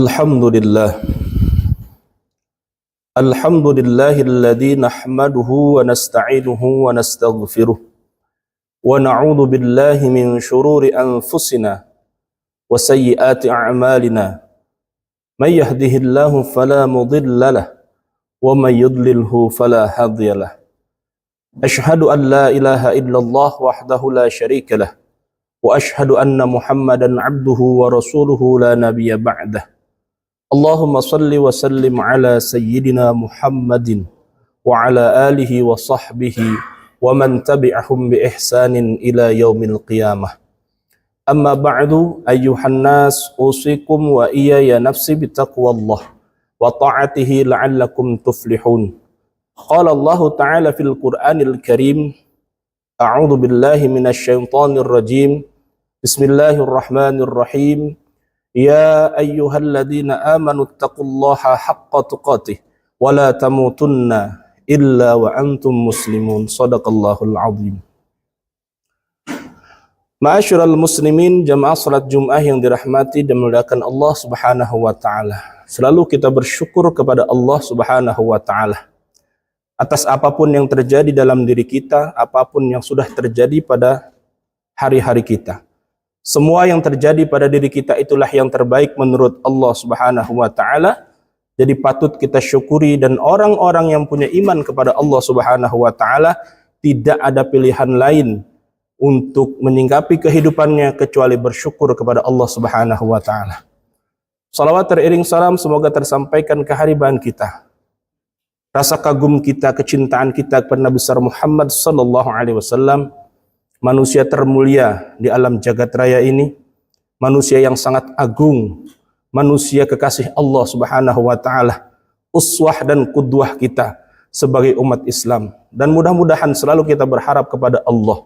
Alhamdulillah. Alhamdulillahilladzi nahmaduhu wa nasta'inuhu wa nastaghfiruh wa na'udzu billahi min syururi anfusina wa sayyiati a'malina. May yahdihillahu fala mudilla lahu wa may yudlilhu fala hadiya lahu. Asyhadu an la ilaha illallah wahdahu la syarika lah wa asyhadu anna Muhammadan 'abduhu wa rasuluhu la nabiyya ba'dah. Allahumma salli wa sallim ala sayyidina Muhammadin wa ala alihi wa sahbihi wa man tabi'ahum bi ihsanin ila yaumil qiyamah. Amma ba'du, ayyuhan nas, usikum wa iyaya nafsi bitaqwallah wa ta'atihi la'allakum tuflihun. Qala Allah ta'ala fil Qur'anil Karim, a'udzu billahi minasy syaithanir rajim. Bismillahirrahmanirrahim. Ya ayyuhalladzina amanu taqullaha haqqa tuqatih wa la tamutunna illa wa antum muslimun. Shadaqallahul azim. Ma'asyiral muslimin, jamaah salat Jumat yang dirahmati dan dimuliakan Allah Subhanahu wa taala. Selalu kita bersyukur kepada Allah Subhanahu wa taala atas apapun yang terjadi dalam diri kita, apapun yang sudah terjadi pada hari-hari kita. Semua yang terjadi pada diri kita itulah yang terbaik menurut Allah Subhanahu wa taala. Jadi patut kita syukuri, dan orang-orang yang punya iman kepada Allah Subhanahu wa taala tidak ada pilihan lain untuk menyingkapi kehidupannya kecuali bersyukur kepada Allah Subhanahu wa taala. Salawat teriring salam semoga tersampaikan kehariban kita, rasa kagum kita, kecintaan kita kepada Nabi besar Muhammad sallallahu alaihi wasallam, manusia termulia di alam jagat raya ini, manusia yang sangat agung, manusia kekasih Allah Subhanahu wa taala, uswah dan qudwah kita sebagai umat Islam. Dan mudah-mudahan selalu kita berharap kepada Allah,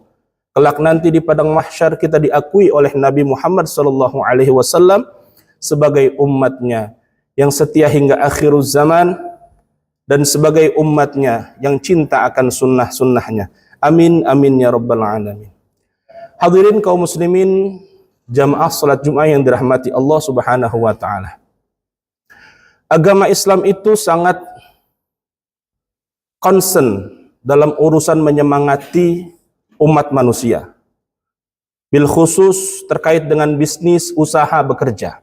kelak nanti di padang mahsyar kita diakui oleh Nabi Muhammad sallallahu alaihi wasallam sebagai umatnya yang setia hingga akhir zaman, dan sebagai umatnya yang cinta akan sunnah-sunnahnya. Amin, amin ya rabbal alamin. Hadirin kaum muslimin, jamaah salat Jumat yang dirahmati Allah Subhanahu wa taala. Agama Islam itu sangat concern dalam urusan menyemangati umat manusia, bil khusus terkait dengan bisnis, usaha, bekerja.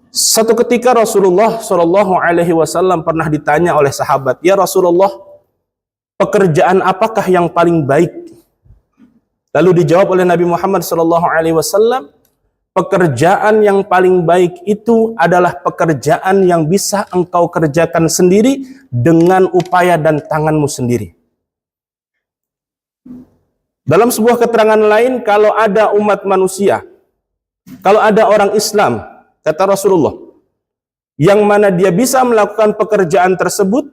Satu ketika Rasulullah Shallallahu alaihi wasallam pernah ditanya oleh sahabat, "Ya Rasulullah, pekerjaan apakah yang paling baik?" Lalu dijawab oleh Nabi Muhammad sallallahu alaihi wasallam, pekerjaan yang paling baik itu adalah pekerjaan yang bisa engkau kerjakan sendiri dengan upaya dan tanganmu sendiri. Dalam sebuah keterangan lain, kalau ada umat manusia, kalau ada orang Islam, kata Rasulullah, yang mana dia bisa melakukan pekerjaan tersebut,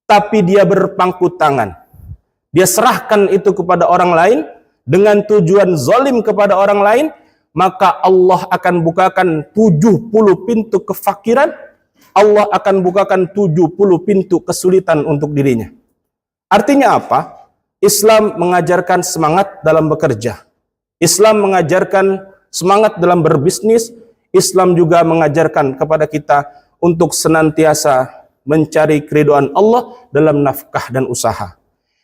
tapi dia berpangku tangan, dia serahkan itu kepada orang lain dengan tujuan zalim kepada orang lain, maka Allah akan bukakan 70 pintu kefakiran, Allah akan bukakan 70 pintu kesulitan untuk dirinya. Artinya apa? Islam mengajarkan semangat dalam bekerja, Islam mengajarkan semangat dalam berbisnis, Islam juga mengajarkan kepada kita untuk senantiasa mencari keridhaan Allah dalam nafkah dan usaha.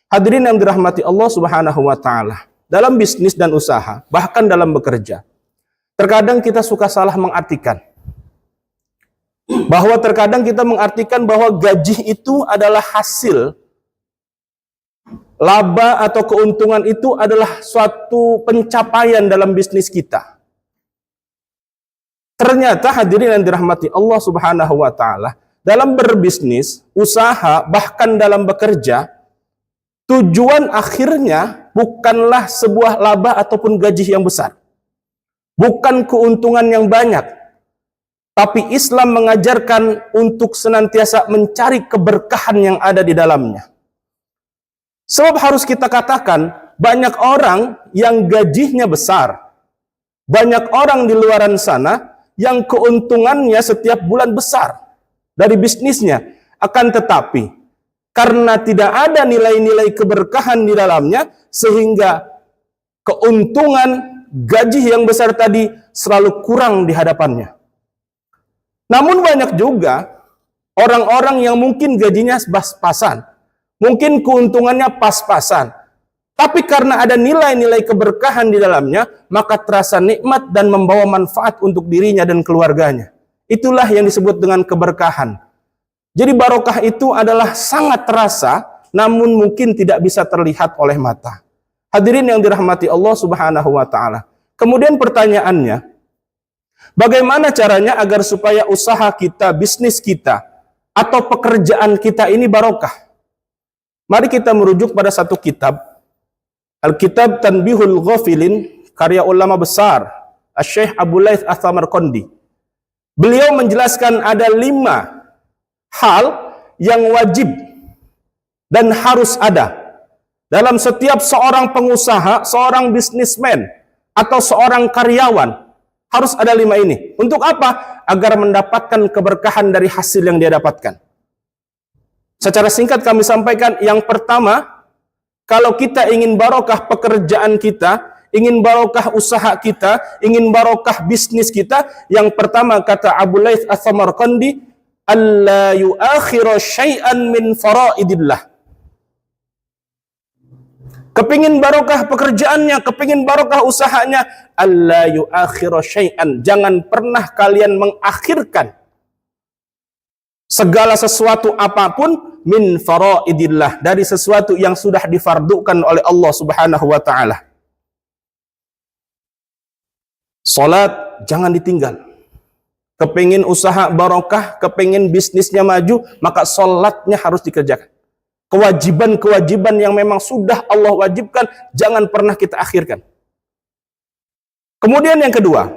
Hadirin yang dirahmati Allah Subhanahu wa taala, dalam bisnis dan usaha, bahkan dalam bekerja, terkadang kita suka salah mengartikan. Terkadang kita mengartikan bahwa gaji itu adalah hasil, laba atau keuntungan itu adalah suatu pencapaian dalam bisnis kita. Ternyata hadirin yang dirahmati Allah Subhanahu wa taala, dalam berbisnis, usaha, bahkan dalam bekerja, tujuan akhirnya bukanlah sebuah laba ataupun gaji yang besar, bukan keuntungan yang banyak, tapi Islam mengajarkan untuk senantiasa mencari keberkahan yang ada di dalamnya. Sebab harus kita katakan, banyak orang yang gajinya besar, banyak orang di luaran sana yang keuntungannya setiap bulan besar dari bisnisnya, akan tetapi karena tidak ada nilai-nilai keberkahan di dalamnya, sehingga keuntungan gaji yang besar tadi selalu kurang di hadapannya. Namun banyak juga orang-orang yang mungkin gajinya pas-pasan, mungkin keuntungannya pas-pasan, tapi karena ada nilai-nilai keberkahan di dalamnya, maka terasa nikmat dan membawa manfaat untuk dirinya dan keluarganya. Itulah yang disebut dengan keberkahan. Jadi barokah itu adalah sangat terasa, namun mungkin tidak bisa terlihat oleh mata. Hadirin yang dirahmati Allah Subhanahu wa Ta'ala. Kemudian pertanyaannya, bagaimana caranya agar supaya usaha kita, bisnis kita, atau pekerjaan kita ini barokah? Mari kita merujuk pada satu kitab, Al-Kitab Tanbihul Ghafilin, karya ulama besar, Syekh Abu Laits Ats-Tsamarqandi. Beliau menjelaskan ada 5 hal yang wajib dan harus ada dalam setiap seorang pengusaha, seorang bisnismen, atau seorang karyawan. Harus ada 5 ini. Untuk apa? Agar mendapatkan keberkahan dari hasil yang dia dapatkan. Secara singkat kami sampaikan, yang pertama, kalau kita ingin barokah pekerjaan kita, ingin barokah usaha kita, ingin barokah bisnis kita, yang pertama kata Abu Laits Ats-Tsamarqandi, alla yu'akhiru syai'an min faraidillah. Kepingin barokah pekerjaannya, kepingin barokah usahanya, alla yu'akhiru syai'an. Jangan pernah kalian mengakhirkan segala sesuatu apapun min faraidillah, dari sesuatu yang sudah difardukan oleh Allah Subhanahu wa Ta'ala. Salat jangan ditinggal. Kepingin usaha barokah, kepingin bisnisnya maju, maka salatnya harus dikerjakan. Kewajiban-kewajiban yang memang sudah Allah wajibkan, jangan pernah kita akhirkan. Kemudian yang kedua,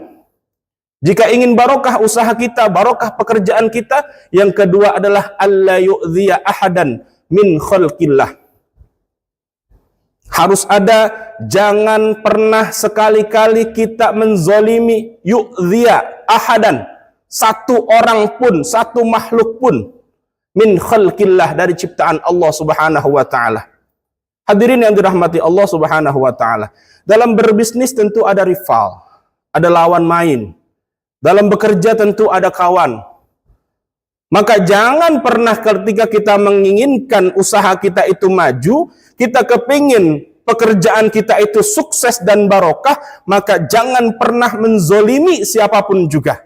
jika ingin barokah usaha kita, barokah pekerjaan kita, yang kedua adalah alla yu'dhiya ahadan min khalqillah. Harus ada, jangan pernah sekali-kali kita menzolimi, yu'dhiya ahadan, satu orang pun, satu makhluk pun, min khalqillah, dari ciptaan Allah Subhanahu wa Ta'ala. Hadirin yang dirahmati Allah Subhanahu wa Ta'ala. Dalam berbisnis tentu ada rival, ada lawan main. Dalam bekerja tentu ada kawan. Maka jangan pernah ketika kita menginginkan usaha kita itu maju, kita kepingin pekerjaan kita itu sukses dan barokah, maka jangan pernah menzolimi siapapun juga.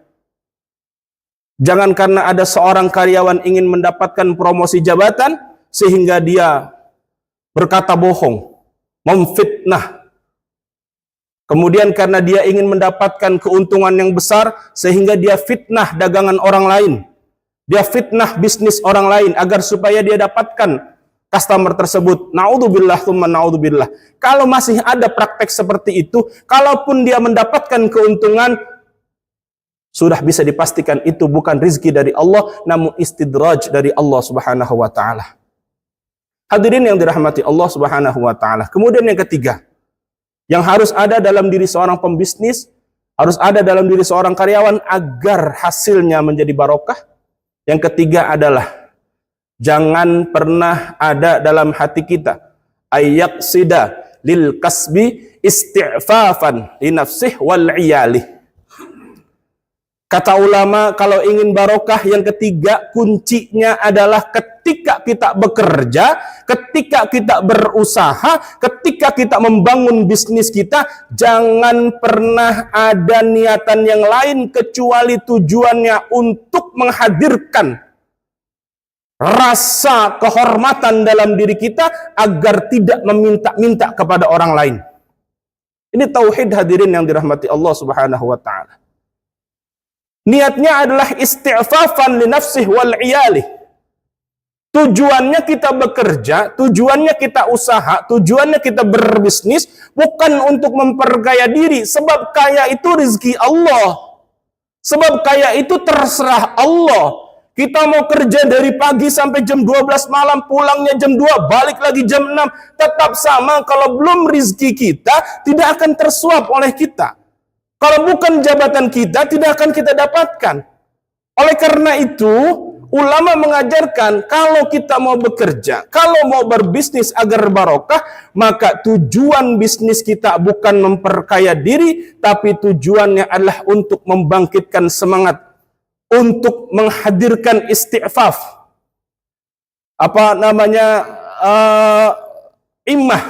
Jangan karena ada seorang karyawan ingin mendapatkan promosi jabatan, sehingga dia berkata bohong, memfitnah. Kemudian karena dia ingin mendapatkan keuntungan yang besar, sehingga dia fitnah dagangan orang lain. Dia fitnah bisnis orang lain, agar supaya dia dapatkan customer tersebut. Naudzubillah tsumma naudzubillah. Kalau masih ada praktek seperti itu, kalaupun dia mendapatkan keuntungan, sudah bisa dipastikan itu bukan rizki dari Allah, namun istidraj dari Allah Subhanahu wa Ta'ala. Hadirin yang dirahmati Allah Subhanahu wa Ta'ala. Kemudian yang ketiga, yang harus ada dalam diri seorang pembisnis, harus ada dalam diri seorang karyawan agar hasilnya menjadi barokah. Yang ketiga adalah, jangan pernah ada dalam hati kita ayyaqsida lil kasbi isti'fafan li nafsih wal iyalih. Kata ulama, kalau ingin barokah, yang ketiga kuncinya adalah ketika kita bekerja, ketika kita berusaha, ketika kita membangun bisnis kita, jangan pernah ada niatan yang lain kecuali tujuannya untuk menghadirkan rasa kehormatan dalam diri kita agar tidak meminta-minta kepada orang lain. Ini tauhid, hadirin yang dirahmati Allah Subhanahu wa Ta'ala. Niatnya adalah isti'fafan li nafsih wal iyalih. Tujuannya kita bekerja, tujuannya kita usaha, tujuannya kita berbisnis bukan untuk memperkaya diri, sebab kaya itu rezeki Allah. Sebab kaya itu terserah Allah. Kita mau kerja dari pagi sampai jam 12 malam, pulangnya jam 2, balik lagi jam 6, tetap sama. Kalau belum rezeki kita, tidak akan tersuap oleh kita. Kalau bukan jabatan kita, tidak akan kita dapatkan. Oleh karena itu, ulama mengajarkan kalau kita mau bekerja, kalau mau berbisnis agar barokah, maka tujuan bisnis kita bukan memperkaya diri, tapi tujuannya adalah untuk membangkitkan semangat untuk menghadirkan isti'faf, immah,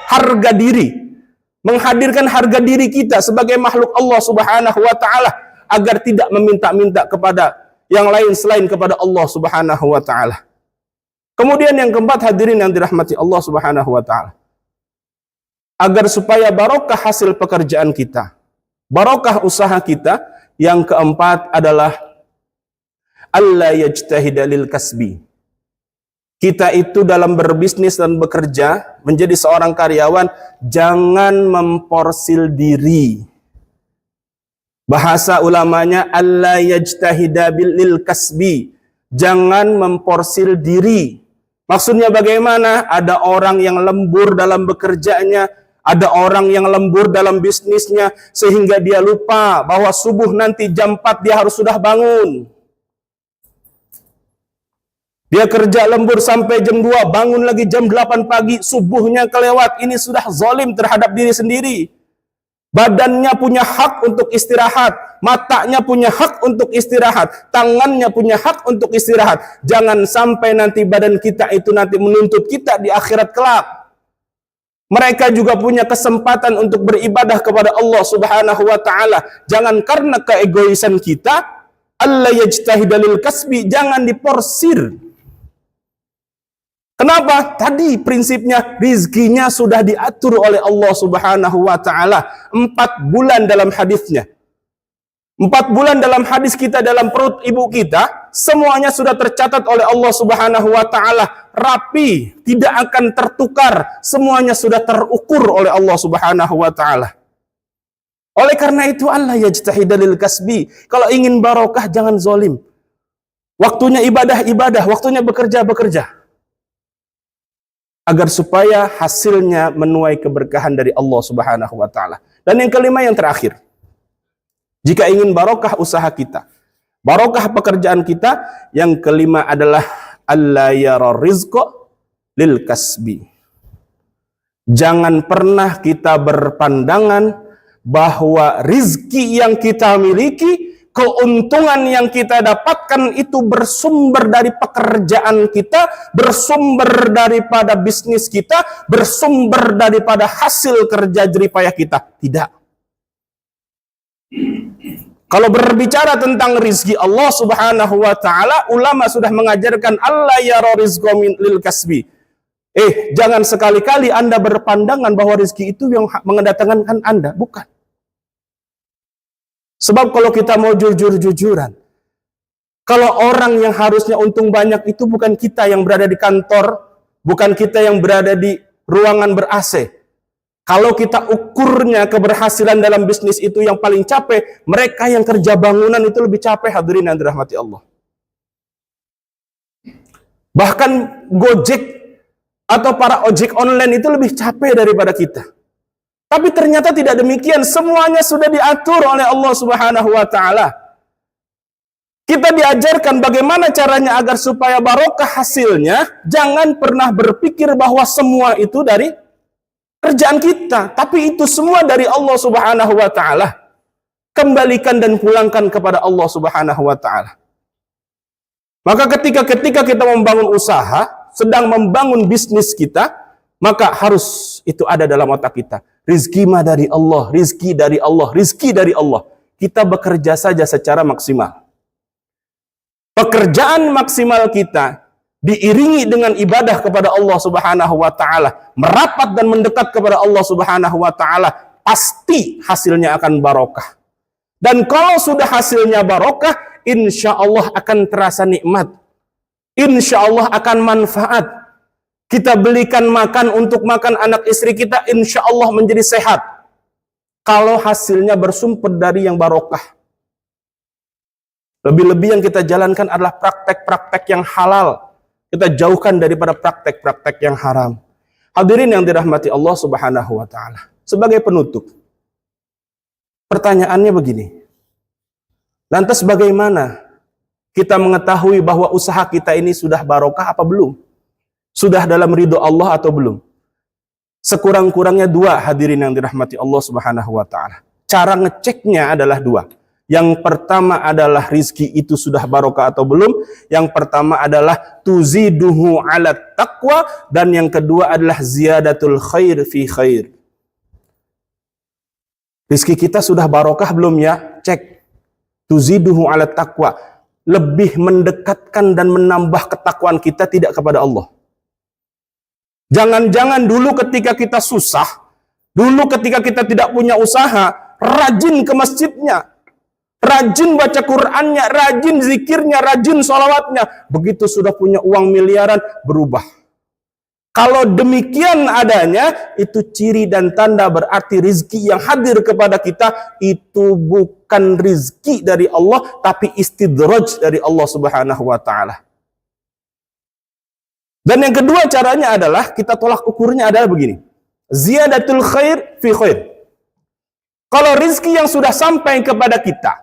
harga diri, menghadirkan harga diri kita sebagai makhluk Allah Subhanahu wa taala agar tidak meminta-minta kepada yang lain selain kepada Allah Subhanahu wa taala. Kemudian yang keempat, hadirin yang dirahmati Allah Subhanahu wa taala, agar supaya barokah hasil pekerjaan kita, barokah usaha kita, yang keempat adalah alla yajtahida lil kasbi. Kita itu dalam berbisnis dan bekerja, menjadi seorang karyawan, jangan memporsil diri. Bahasa ulamanya alla yajtahida lil kasbi, jangan memporsil diri. Maksudnya bagaimana? Ada orang yang lembur dalam bekerjanya, ada orang yang lembur dalam bisnisnya, sehingga dia lupa bahwa subuh nanti jam 4 dia harus sudah bangun. Dia kerja lembur sampai jam 2, bangun lagi jam 8 pagi, subuhnya kelewat. Ini sudah zalim terhadap diri sendiri. Badannya punya hak untuk istirahat, matanya punya hak untuk istirahat, tangannya punya hak untuk istirahat. Jangan sampai nanti badan kita itu nanti menuntut kita di akhirat kelak. Mereka juga punya kesempatan untuk beribadah kepada Allah Subhanahu wa taala. Jangan karena keegoisan kita, alla yajtahida lil kasbi, jangan diporsir. Kenapa? Tadi prinsipnya rizkinya sudah diatur oleh Allah Subhanahu wa taala 4 bulan dalam hadisnya. 4 bulan dalam hadis kita dalam perut ibu kita, semuanya sudah tercatat oleh Allah Subhanahu wa taala, rapi, tidak akan tertukar, semuanya sudah terukur oleh Allah Subhanahu wa taala. Oleh karena itu, Allah yajtahida lil kasbi. Kalau ingin barokah jangan zalim. Waktunya ibadah, waktunya bekerja. Agar supaya hasilnya menuai keberkahan dari Allah Subhanahu wa taala. Dan yang kelima, yang terakhir, jika ingin barokah usaha kita, barokah pekerjaan kita, yang kelima adalah alla yara rizqa lil kasbi. Jangan pernah kita berpandangan bahwa rizki yang kita miliki, keuntungan yang kita dapatkan itu bersumber dari pekerjaan kita, bersumber daripada bisnis kita, bersumber daripada hasil kerja jeripayah kita. Tidak. Kalau berbicara tentang rizki Allah Subhanahu wa taala, ulama sudah mengajarkan alla yara rizqa lil kasbi. Jangan sekali-kali Anda berpandangan bahwa rizki itu yang mendatangkan Anda, bukan. Sebab kalau kita mau jujur-jujuran, kalau orang yang harusnya untung banyak itu bukan kita yang berada di kantor, bukan kita yang berada di ruangan ber-AC. Kalau kita ukurnya keberhasilan dalam bisnis itu yang paling capek, mereka yang kerja bangunan itu lebih capek, hadirin yang dirahmati Allah. Bahkan Gojek atau para ojek online itu lebih capek daripada kita. Tapi ternyata tidak demikian, semuanya sudah diatur oleh Allah Subhanahu wa taala. Kita diajarkan bagaimana caranya agar supaya barokah hasilnya. Jangan pernah berpikir bahwa semua itu dari kerjaan kita, tapi itu semua dari Allah Subhanahu wa taala. Kembalikan dan pulangkan kepada Allah Subhanahu wa taala. Maka ketika kita membangun usaha, sedang membangun bisnis kita, maka harus itu ada dalam otak kita. Rizki mah dari Allah, rizki dari Allah, rizki dari Allah. Kita bekerja saja secara maksimal. Pekerjaan maksimal kita diiringi dengan ibadah kepada Allah Subhanahu wa taala, merapat dan mendekat kepada Allah Subhanahu wa taala, pasti hasilnya akan barokah. Dan kalau sudah hasilnya barokah, insya Allah akan terasa nikmat. Insya Allah akan manfaat. Kita belikan makan untuk makan anak istri kita, insya Allah menjadi sehat. Kalau hasilnya bersumber dari yang barokah. Lebih-lebih yang kita jalankan adalah praktek-praktek yang halal. Kita jauhkan daripada praktek-praktek yang haram. Hadirin yang dirahmati Allah Subhanahu wa taala. Sebagai penutup, pertanyaannya begini. Lantas bagaimana kita mengetahui bahwa usaha kita ini sudah barokah apa belum? Sudah dalam ridho Allah atau belum? Sekurang-kurangnya 2, hadirin yang dirahmati Allah Subhanahu wa taala. Cara ngeceknya adalah 2. Yang pertama adalah rizki itu sudah barokah atau belum. Yang pertama adalah tuziduhu ala taqwa. Dan yang kedua adalah ziyadatul khair fi khair. Rizki kita sudah barokah belum ya? Cek. Tuziduhu ala taqwa. Lebih mendekatkan dan menambah ketakwaan kita tidak kepada Allah. Jangan-jangan dulu ketika kita susah, dulu ketika kita tidak punya usaha, rajin ke masjidnya, rajin baca Qur'annya, rajin zikirnya, rajin sholawatnya. Begitu sudah punya uang miliaran, berubah. Kalau demikian adanya, itu ciri dan tanda berarti rizki yang hadir kepada kita itu bukan rizki dari Allah, tapi istidraj dari Allah Subhanahu wa Ta'ala. Dan yang kedua caranya adalah, kita tolak ukurnya adalah begini. Ziyadatul khair fi khair. Kalau rizki yang sudah sampai kepada kita,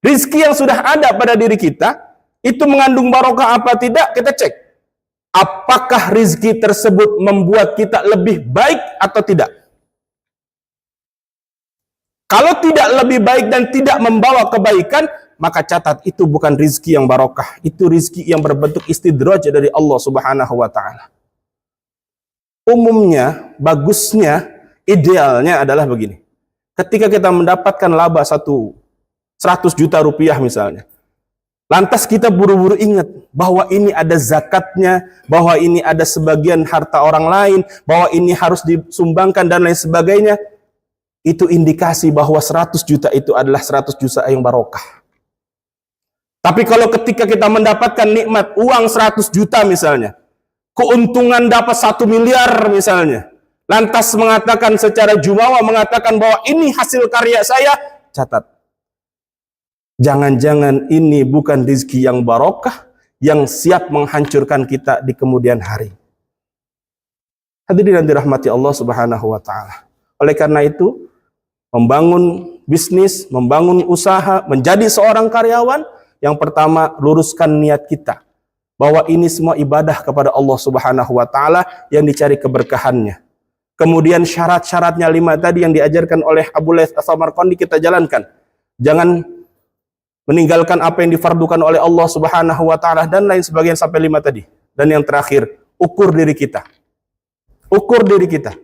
rizki yang sudah ada pada diri kita, itu mengandung barokah apa tidak, kita cek. Apakah rizki tersebut membuat kita lebih baik atau tidak? Kalau tidak lebih baik dan tidak membawa kebaikan, maka catat itu bukan rizki yang barokah. Itu rizki yang berbentuk istidraj dari Allah Subhanahu wa Ta'ala. Umumnya, bagusnya, idealnya adalah begini. Ketika kita mendapatkan laba 100 juta rupiah misalnya, lantas kita buru-buru ingat bahwa ini ada zakatnya, bahwa ini ada sebagian harta orang lain, bahwa ini harus disumbangkan dan lain sebagainya. Itu indikasi bahwa 100 juta itu adalah 100 juta yang barokah. Tapi kalau ketika kita mendapatkan nikmat uang 100 juta misalnya, keuntungan dapat 1 miliar misalnya, lantas mengatakan secara jumawa, mengatakan bahwa ini hasil karya saya, catat. Jangan-jangan ini bukan rezeki yang barokah yang siap menghancurkan kita di kemudian hari. Hadirin yang dirahmati Allah Subhanahu wa Ta'ala. Oleh karena itu, membangun bisnis, membangun usaha, menjadi seorang karyawan, yang pertama luruskan niat kita bahwa ini semua ibadah kepada Allah Subhanahu wa Ta'ala yang dicari keberkahannya. Kemudian syarat-syaratnya 5 tadi yang diajarkan oleh Abu Laits As-Samarqandi kita jalankan. Jangan meninggalkan apa yang difardukan oleh Allah Subhanahu wa Ta'ala dan lain sebagainya sampai 5 tadi. Dan yang terakhir, ukur diri kita. Ukur diri kita.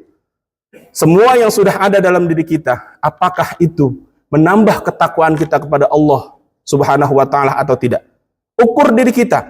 Semua yang sudah ada dalam diri kita, apakah itu menambah ketakwaan kita kepada Allah Subhanahu wa Ta'ala atau tidak? Ukur diri kita.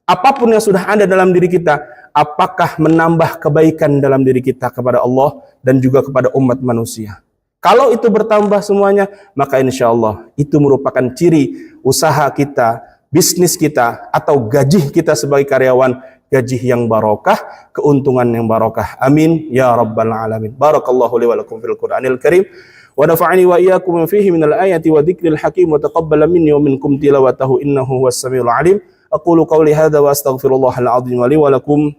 Apapun yang sudah ada dalam diri kita, apakah menambah kebaikan dalam diri kita kepada Allah dan juga kepada umat manusia? Kalau itu bertambah semuanya, maka insya Allah itu merupakan ciri usaha kita, bisnis kita, atau gaji kita sebagai karyawan, gaji yang barokah, keuntungan yang barokah. Amin ya rabbal alamin. Barakallahu li wa lakum fil Qur'anil Karim wa nafa'ani wa iyyakum fihi minal ayati wa dzikril hakim wa taqabbala minni wa minkum tilawatahu innahu huwas samiul alim. Aqulu qawli hadza wa astaghfirullahal azim li wa lakum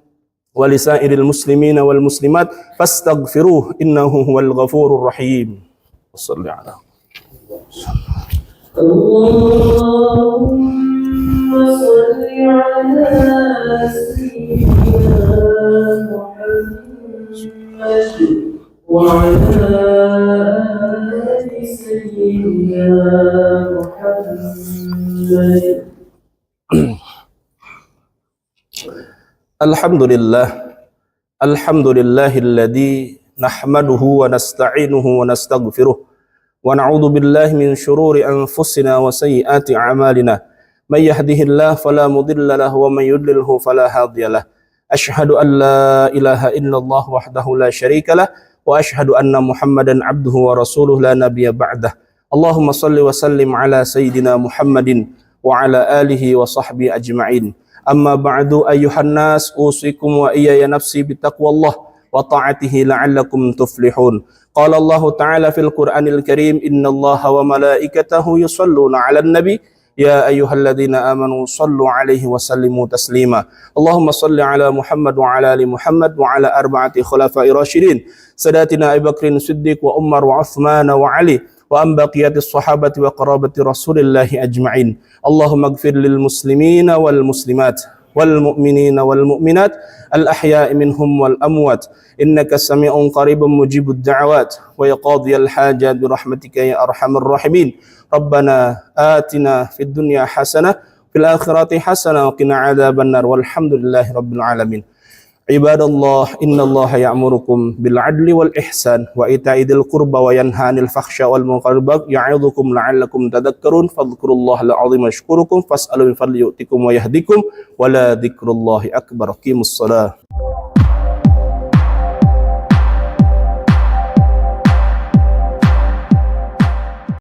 ولسائر المسلمين والمسلمات فاستغفروه إنه هو الغفور الرحيم. صل على اللهم صل على سيدنا محمد وعلى آل سيدنا محمد. Alhamdulillahilladzi nahmaduhu wa nasta'inuhu wa nastaghfiruh wa na'udzu billahi min shururi anfusina wa sayyiati a'malina. May yahdihillahu fala mudilla lahu wa may yudlilhu fala hadiyalah. Asyhadu an la ilaha illallah wahdahu la syarika lah wa asyhadu anna Muhammadan abduhu wa rasuluh la nabiyya ba'dah. Allahumma shalli wa sallim ala sayyidina Muhammadin wa ala alihi wa sahbihi ajma'in. Amma ba'du ayyuhan nas usikum wa iyaya nafsi bittaqwallah wa ta'atihi la'allakum tuflihun. Qala Allah Ta'ala fil Qur'anil Karim innallaha wa malaikatahu yusalluna 'alan nabi ya ayyuhalladzina amanu sallu 'alaihi wa sallimu taslima. Allahumma salli 'ala Muhammad wa 'ala ali Muhammad wa 'ala arba'ati khulafa'ir rasyidin sadatina Abu Bakrin Siddiq wa Umar wa Uthman wa Ali wa an baqiyatis sahabati wa qarabati Rasulillahi ajma'in. Allahumma ighfir lil muslimina wal muslimat والمؤمنين والمؤمنات الأحياء منهم والأموات إنك سميع قريب مجيب الدعوات ويا قاضي الحاجات برحمتك يا أرحم الراحمين ربنا آتنا في الدنيا حسنة في الآخرة حسنة وقنا عذاب النار والحمد لله رب العالمين. عباد الله إن الله يأمركم بالعدل والإحسان وإيتاء ذي القربى وينهى عن الفحشاء والمنكر والبغي يعظكم لعلكم تذكرون فاذكروا الله العظيم يشكركم فاسألوا من فضله يؤتكم ويهديكم ولا ذكر الله أكبر. قيموا الصلاة.